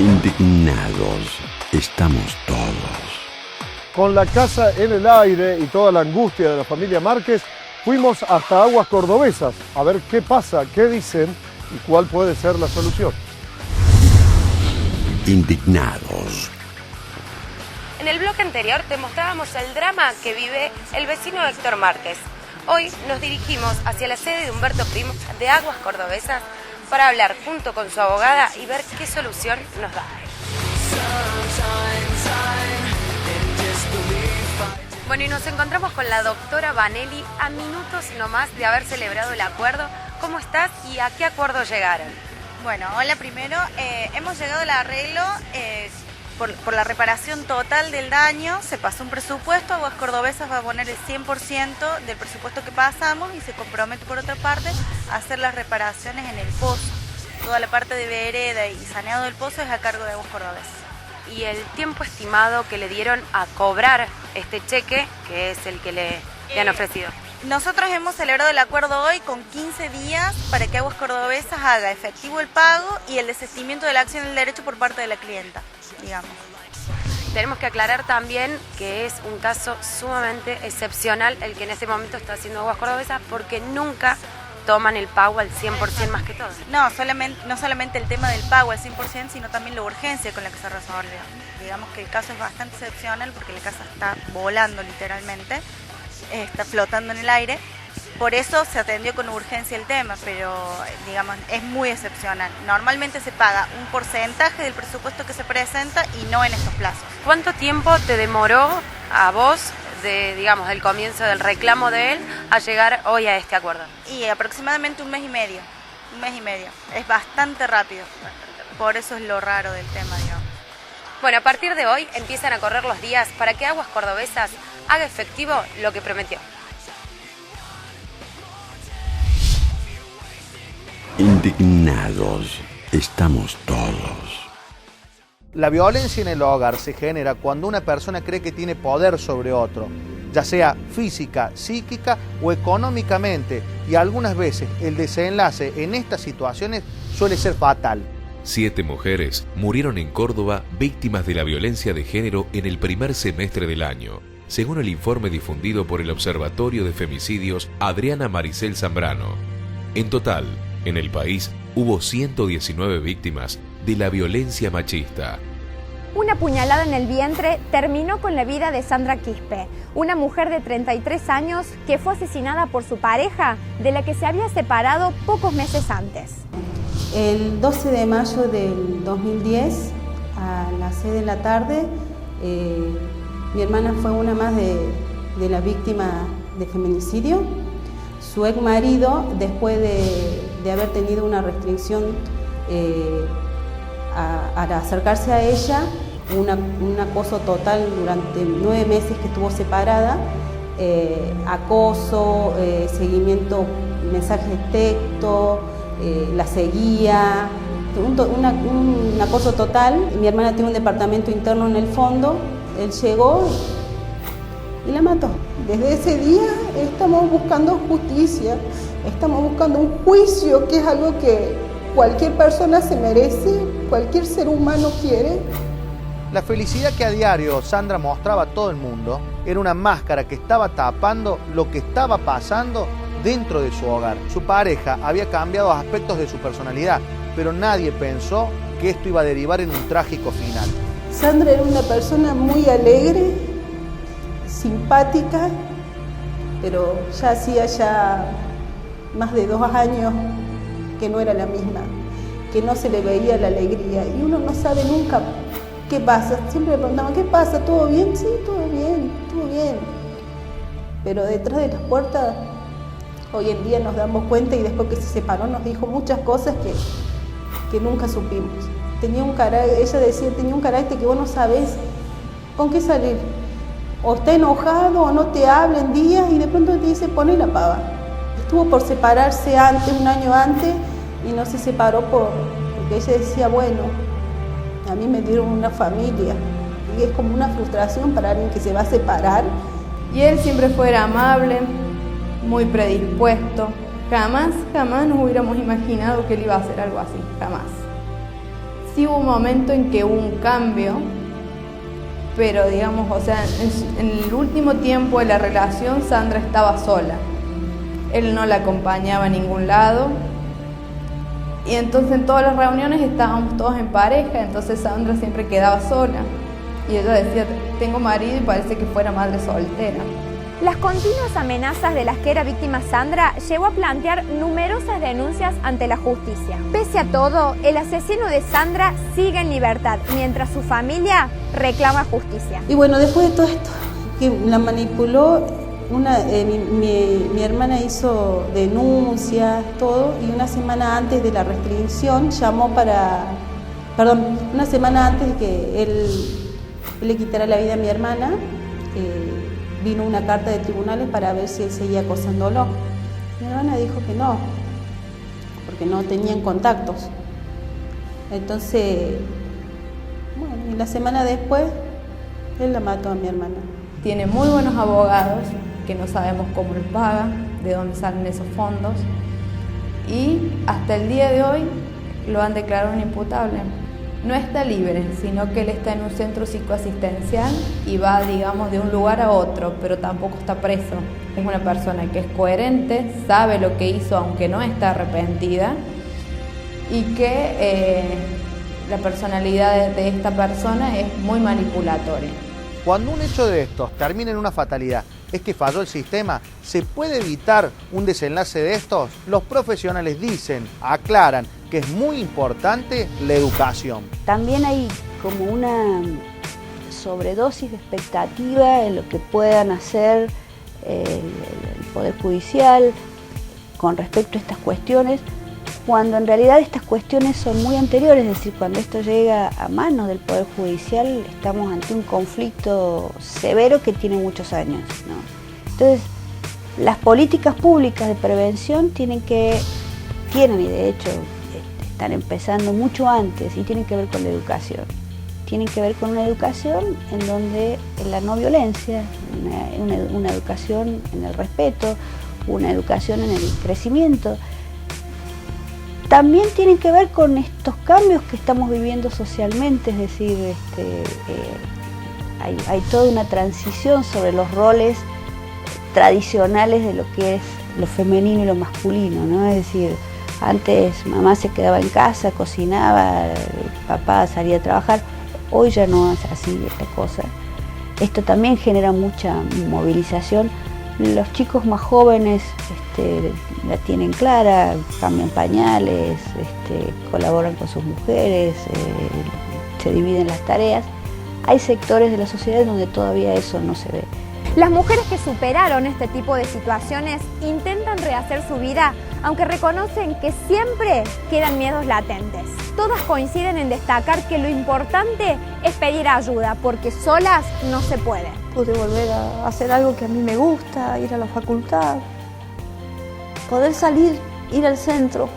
Indignados estamos todos. Con la casa en el aire y toda la angustia de la familia Márquez, fuimos hasta Aguas Cordobesas a ver qué pasa, qué dicen y cuál puede ser la solución. Indignados. En el bloque anterior te mostrábamos el drama que vive el vecino Héctor Márquez. Hoy nos dirigimos hacia la sede de Humberto Prim de Aguas Cordobesas para hablar junto con su abogada y ver qué solución nos da. Bueno, y nos encontramos con la doctora Vanelli a minutos nomás de haber celebrado el acuerdo. ¿Cómo estás y a qué acuerdo llegaron? Bueno, hola primero. Hemos llegado al arreglo por la reparación total del daño. Se pasó un presupuesto, Aguas Cordobesas va a poner el 100% del presupuesto que pasamos y se compromete por otra parte a hacer las reparaciones en el pozo. Toda la parte de vereda y saneado del pozo es a cargo de Aguas Cordobesas. Y el tiempo estimado que le dieron a cobrar este cheque, que es el que le han ofrecido. Nosotros hemos celebrado el acuerdo hoy con 15 días para que Aguas Cordobesas haga efectivo el pago y el desistimiento de la acción del derecho por parte de la clienta, digamos. Tenemos que aclarar también que es un caso sumamente excepcional el que en este momento está haciendo Aguas Cordobesas, porque nunca toman el pago al 100% más que todo. No solamente el tema del pago al 100%, sino también la urgencia con la que se resolvió. Digamos que el caso es bastante excepcional porque la casa está volando literalmente, está flotando en el aire. Por eso se atendió con urgencia el tema, pero digamos es muy excepcional. Normalmente se paga un porcentaje del presupuesto que se presenta y no en estos plazos. ¿Cuánto tiempo te demoró a vos, del comienzo del reclamo de él, a llegar hoy a este acuerdo? Y aproximadamente un mes y medio. Es bastante rápido. Por eso es lo raro del tema, digamos. Bueno, a partir de hoy empiezan a correr los días para que Aguas Cordobesas haga efectivo lo que prometió. Indignados estamos todos. La violencia en el hogar se genera cuando una persona cree que tiene poder sobre otro, ya sea física, psíquica o económicamente, y algunas veces el desenlace en estas situaciones suele ser fatal. 7 mujeres murieron en Córdoba víctimas de la violencia de género en el primer semestre del año, según el informe difundido por el Observatorio de Femicidios Adriana Maricel Zambrano. En total, en el país hubo 119 víctimas de la violencia machista. Una puñalada en el vientre terminó con la vida de Sandra Quispe, una mujer de 33 años que fue asesinada por su pareja, de la que se había separado pocos meses antes. El 12 de mayo del 2010, a las 6 de la tarde, mi hermana fue una más de la víctima de feminicidio. Su ex marido, después de haber tenido una restricción al acercarse a ella, un acoso total durante 9 meses que estuvo separada, acoso, seguimiento, mensajes de texto, la seguía, un acoso total. Mi hermana tiene un departamento interno en el fondo, él llegó y la mató. Desde ese día estamos buscando justicia, estamos buscando un juicio, que es algo que cualquier persona se merece, cualquier ser humano quiere. La felicidad que a diario Sandra mostraba a todo el mundo era una máscara que estaba tapando lo que estaba pasando dentro de su hogar. Su pareja había cambiado aspectos de su personalidad, pero nadie pensó que esto iba a derivar en un trágico final. Sandra era una persona muy alegre, simpática, pero ya hacía más de 2 años que no era la misma, que no se le veía la alegría, y uno no sabe nunca qué pasa. Siempre le preguntaban, ¿qué pasa? ¿Todo bien? Sí, todo bien, todo bien. Pero detrás de las puertas, hoy en día nos damos cuenta, y después que se separó nos dijo muchas cosas que nunca supimos. Ella decía, tenía un carácter que vos no sabés con qué salir. O está enojado o no te habla en días, y de pronto te dice, poné la pava. Estuvo por separarse antes, un año antes, y no se separó porque ella decía, bueno, a mí me dieron una familia, y es como una frustración para alguien que se va a separar. Y él siempre fue amable, muy predispuesto. Jamás nos hubiéramos imaginado que él iba a hacer algo así, jamás. Sí hubo un momento en que hubo un cambio, pero digamos, o sea, en el último tiempo de la relación Sandra estaba sola. Él no la acompañaba a ningún lado. Y entonces en todas las reuniones estábamos todos en pareja, entonces Sandra siempre quedaba sola. Y ella decía, tengo marido y parece que fuera madre soltera. Las continuas amenazas de las que era víctima Sandra llevó a plantear numerosas denuncias ante la justicia. Pese a todo, el asesino de Sandra sigue en libertad, mientras su familia reclama justicia. Y bueno, después de todo esto, que la manipuló, mi hermana hizo denuncias, todo, y una semana antes de la restricción llamó una semana antes de que él le quitara la vida a mi hermana, vino una carta de tribunales para ver si él seguía acosándolo. Mi hermana dijo que no, porque no tenían contactos. Entonces, bueno, y la semana después, él la mató a mi hermana. Tiene muy buenos abogados, que no sabemos cómo les pagan, de dónde salen esos fondos, y hasta el día de hoy lo han declarado inimputable. No está libre, sino que él está en un centro psicoasistencial y va, digamos, de un lugar a otro, pero tampoco está preso. Es una persona que es coherente, sabe lo que hizo aunque no está arrepentida, y que la personalidad de esta persona es muy manipulatoria. Cuando un hecho de estos termina en una fatalidad, ¿es que falló el sistema? ¿Se puede evitar un desenlace de estos? Los profesionales dicen, aclaran, que es muy importante la educación. También hay como una sobredosis de expectativa en lo que puedan hacer el Poder Judicial con respecto a estas cuestiones, cuando en realidad estas cuestiones son muy anteriores, es decir, cuando esto llega a manos del Poder Judicial estamos ante un conflicto severo que tiene muchos años, ¿no? Entonces, las políticas públicas de prevención tienen y de hecho están empezando mucho antes y tienen que ver con la educación. Tienen que ver con una educación en donde la no violencia, una educación en el respeto, una educación en el crecimiento. También tienen que ver con estos cambios que estamos viviendo socialmente, es decir, hay toda una transición sobre los roles tradicionales de lo que es lo femenino y lo masculino, ¿no? Es decir, antes mamá se quedaba en casa, cocinaba, papá salía a trabajar, hoy ya no es así esta cosa. Esto también genera mucha movilización. Los chicos más jóvenes la tienen clara, cambian pañales, colaboran con sus mujeres, se dividen las tareas. Hay sectores de la sociedad donde todavía eso no se ve. Las mujeres que superaron este tipo de situaciones intentan rehacer su vida, aunque reconocen que siempre quedan miedos latentes. Todas coinciden en destacar que lo importante es pedir ayuda, porque solas no se puede. Pude volver a hacer algo que a mí me gusta, ir a la facultad, poder salir, ir al centro.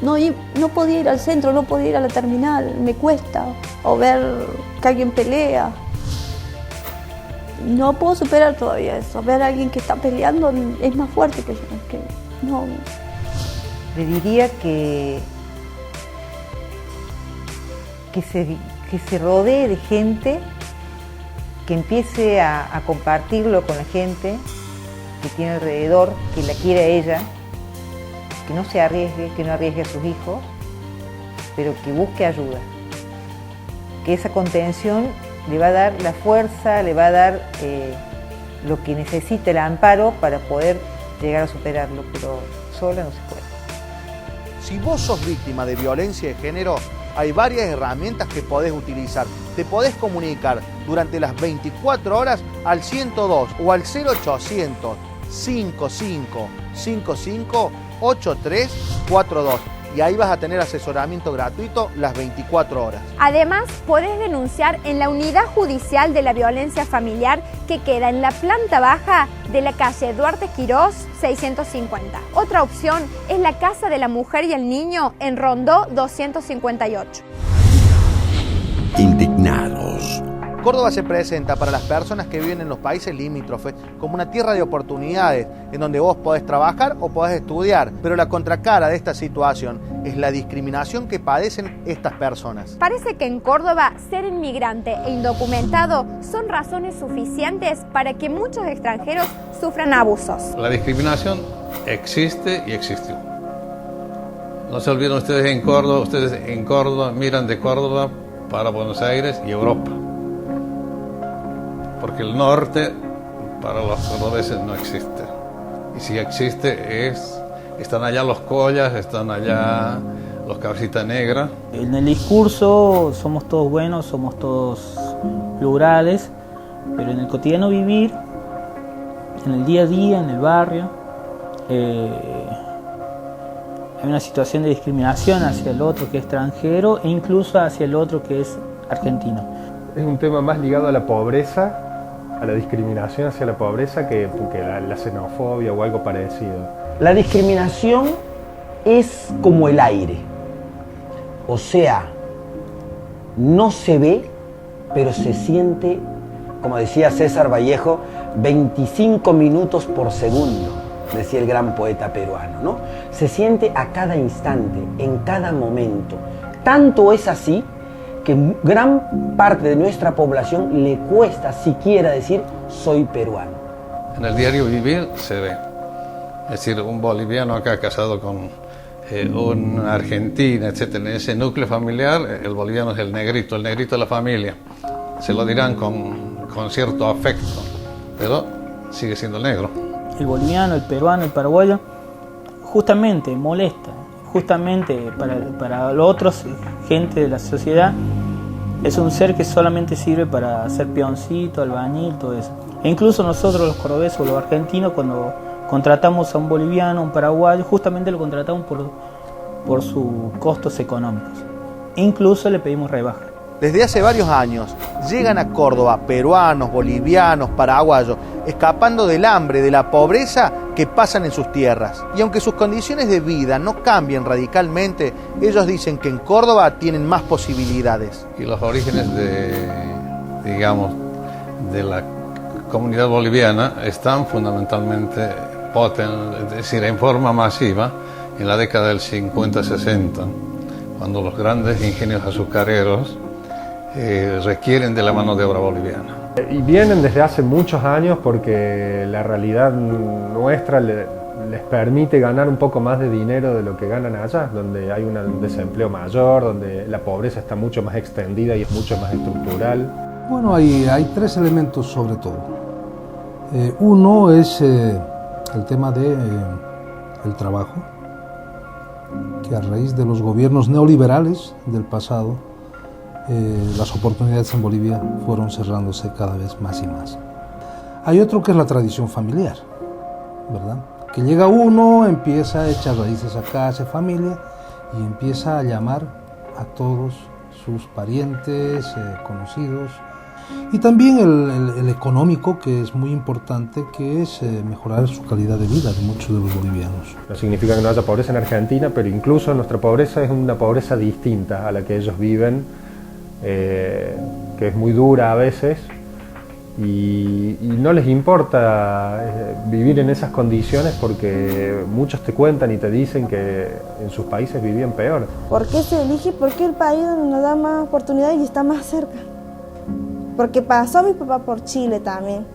No podía ir al centro, no podía ir a la terminal, me cuesta, o ver que alguien pelea. No puedo superar todavía eso, ver a alguien que está peleando es más fuerte que yo. No. Le diría que se rodee de gente, que empiece a compartirlo con la gente que tiene alrededor, que la quiere a ella, que no se arriesgue, que no arriesgue a sus hijos, pero que busque ayuda. Que esa contención le va a dar la fuerza, le va a dar lo que necesita, el amparo para poder llegar a superarlo, pero sola no se puede. Si vos sos víctima de violencia de género, hay varias herramientas que podés utilizar. Te podés comunicar durante las 24 horas al 102 o al 0800 55 55 8342. Y ahí vas a tener asesoramiento gratuito las 24 horas. Además, podés denunciar en la Unidad Judicial de la Violencia Familiar que queda en la planta baja de la calle Duarte Quirós 650. Otra opción es la Casa de la Mujer y el Niño en Rondó 258. Indignados. Córdoba se presenta para las personas que viven en los países limítrofes como una tierra de oportunidades en donde vos podés trabajar o podés estudiar, pero la contracara de esta situación es la discriminación que padecen estas personas. Parece que en Córdoba ser inmigrante e indocumentado son razones suficientes para que muchos extranjeros sufran abusos. La discriminación existe y existió. No se olviden ustedes en Córdoba miran de Córdoba para Buenos Aires y Europa. Porque el norte para los cordobeses no existe. Y si existe están allá los collas, están allá los cabecitas negras. En el discurso somos todos buenos, somos todos plurales, pero en el cotidiano vivir, en el día a día, en el barrio, hay una situación de discriminación hacia el otro que es extranjero e incluso hacia el otro que es argentino. Es un tema más ligado a la pobreza, a la discriminación hacia la pobreza que la xenofobia o algo parecido. La discriminación es como el aire, o sea, no se ve, pero se siente, como decía César Vallejo, 25 minutos por segundo, decía el gran poeta peruano, ¿no? Se siente a cada instante, en cada momento. Tanto es así que gran parte de nuestra población le cuesta siquiera decir soy peruano. En el diario vivir se ve. Es decir, un boliviano acá casado con una argentina, etc. En ese núcleo familiar, el boliviano es el negrito de la familia. Se lo dirán con cierto afecto, pero sigue siendo el negro. El boliviano, el peruano, el paraguayo, justamente molesta. Justamente para los otros, gente de la sociedad, es un ser que solamente sirve para hacer peoncito, albañil, todo eso. E incluso nosotros los cordobeses o los argentinos, cuando contratamos a un boliviano, a un paraguayo, justamente lo contratamos por sus costos económicos. E incluso le pedimos rebaja. Desde hace varios años llegan a Córdoba peruanos, bolivianos, paraguayos, escapando del hambre, de la pobreza que pasan en sus tierras. Y aunque sus condiciones de vida no cambien radicalmente, ellos dicen que en Córdoba tienen más posibilidades. Y los orígenes de la comunidad boliviana están fundamentalmente es decir, en forma masiva en la década del 50-60, cuando los grandes ingenios azucareros requieren de la mano de obra boliviana. Y vienen desde hace muchos años porque la realidad nuestra les permite ganar un poco más de dinero de lo que ganan allá, donde hay un desempleo mayor, donde la pobreza está mucho más extendida y es mucho más estructural. Bueno, hay tres elementos sobre todo. Uno es el tema del trabajo, que a raíz de los gobiernos neoliberales del pasado, las oportunidades en Bolivia fueron cerrándose cada vez más y más. Hay otro que es la tradición familiar, ¿verdad? Que llega uno, empieza a echar raíces acá, hace familia y empieza a llamar a todos sus parientes, conocidos. Y también el económico, que es muy importante, que es mejorar su calidad de vida de muchos de los bolivianos. No significa que no haya pobreza en Argentina, pero incluso nuestra pobreza es una pobreza distinta a la que ellos viven, que es muy dura a veces y no les importa vivir en esas condiciones porque muchos te cuentan y te dicen que en sus países vivían peor. ¿Por qué se elige? Porque el país donde nos da más oportunidades y está más cerca. Porque pasó mi papá por Chile también,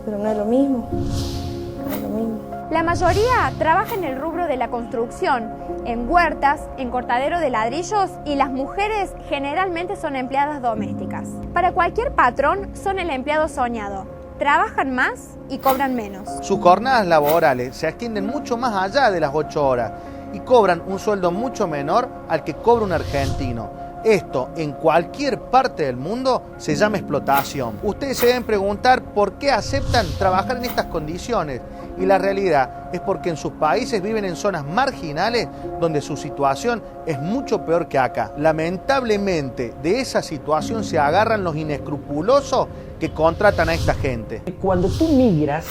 pero no es lo mismo. No es lo mismo. La mayoría trabaja en el rubro de la construcción, en huertas, en cortadero de ladrillos y las mujeres generalmente son empleadas domésticas. Para cualquier patrón son el empleado soñado. Trabajan más y cobran menos. Sus jornadas laborales se extienden mucho más allá de las 8 horas y cobran un sueldo mucho menor al que cobra un argentino. Esto en cualquier parte del mundo se llama explotación. Ustedes se deben preguntar por qué aceptan trabajar en estas condiciones y la realidad es porque en sus países viven en zonas marginales donde su situación es mucho peor que acá. Lamentablemente de esa situación se agarran los inescrupulosos que contratan a esta gente. Cuando tú migras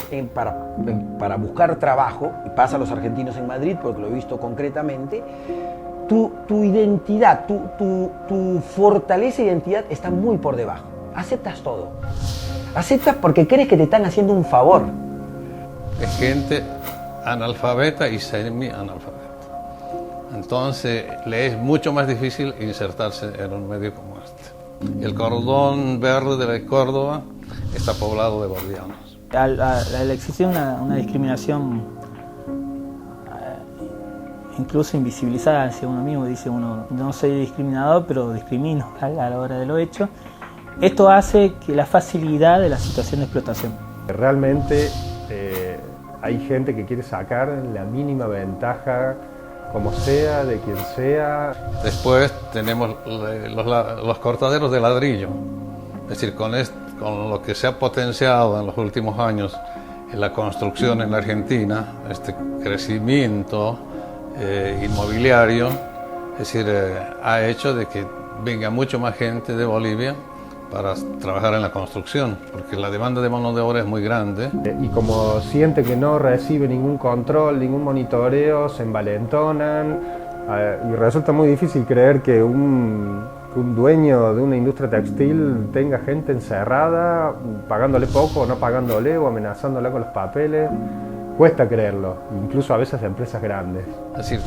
para buscar trabajo, y pasa a los argentinos en Madrid porque lo he visto concretamente, tu identidad, tu fortaleza e identidad está muy por debajo. Aceptas todo. Aceptas porque crees que te están haciendo un favor. Es gente analfabeta y semi-analfabeta. Entonces le es mucho más difícil insertarse en un medio como este. El cordón verde de Córdoba está poblado de bolivianos. Al existir una discriminación incluso invisibilizada hacia uno mismo, dice uno, no soy discriminador, pero discrimino a la hora de lo hecho. Esto hace que la facilidad de la situación de explotación. Realmente hay gente que quiere sacar la mínima ventaja, como sea, de quien sea. Después tenemos los cortaderos de ladrillo, es decir, con lo que se ha potenciado en los últimos años en la construcción en la Argentina, este crecimiento inmobiliario, es decir, ha hecho de que venga mucho más gente de Bolivia para trabajar en la construcción, porque la demanda de mano de obra es muy grande. Y como siente que no recibe ningún control, ningún monitoreo, se envalentonan y resulta muy difícil creer que un dueño de una industria textil tenga gente encerrada, pagándole poco o no pagándole o amenazándola con los papeles. Cuesta creerlo, incluso a veces empresas grandes. Es decir,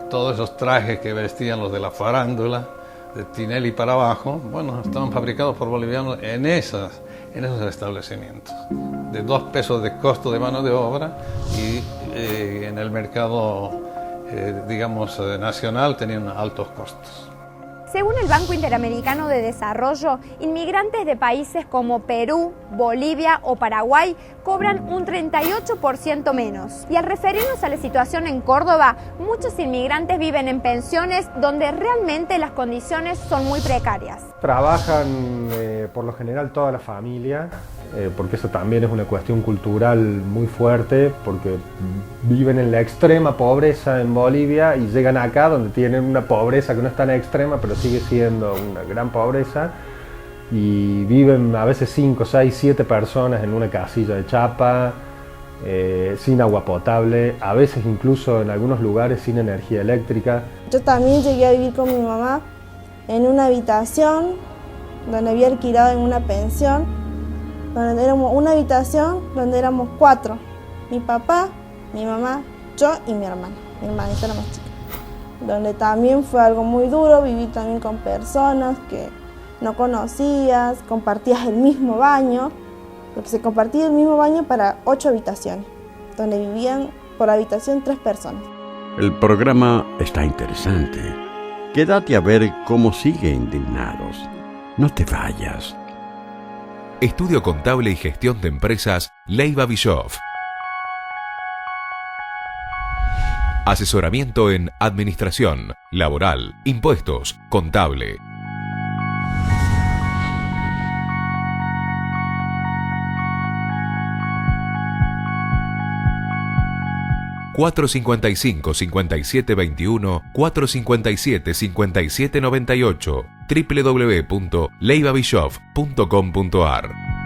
todos esos trajes que vestían los de la farándula, de Tinelli para abajo, bueno, estaban fabricados por bolivianos en esos establecimientos, de 2 pesos de costo de mano de obra, y en el mercado, digamos, nacional tenían altos costos. Según el Banco Interamericano de Desarrollo, inmigrantes de países como Perú, Bolivia o Paraguay cobran un 38% menos. Y al referirnos a la situación en Córdoba, muchos inmigrantes viven en pensiones donde realmente las condiciones son muy precarias. Trabajan por lo general toda la familia, porque eso también es una cuestión cultural muy fuerte, porque viven en la extrema pobreza en Bolivia y llegan acá donde tienen una pobreza que no es tan extrema, pero sigue siendo una gran pobreza, y viven a veces 5, 6, 7 personas en una casilla de chapa, sin agua potable, a veces incluso en algunos lugares sin energía eléctrica. Yo también llegué a vivir con mi mamá en una habitación donde había alquilado en una pensión, donde éramos una habitación donde éramos 4, mi papá, mi mamá, yo y mi hermanita era más chica, donde también fue algo muy duro, vivir también con personas que no conocías, compartías el mismo baño, porque se compartía el mismo baño para 8 habitaciones, donde vivían por habitación 3 personas. El programa está interesante. Quédate a ver cómo sigue Indignados. No te vayas. Estudio Contable y Gestión de Empresas, Leiva Bischoff. Asesoramiento en Administración, Laboral, Impuestos, Contable. (455-5721, 457-5798), www.leivabischoff.com.ar.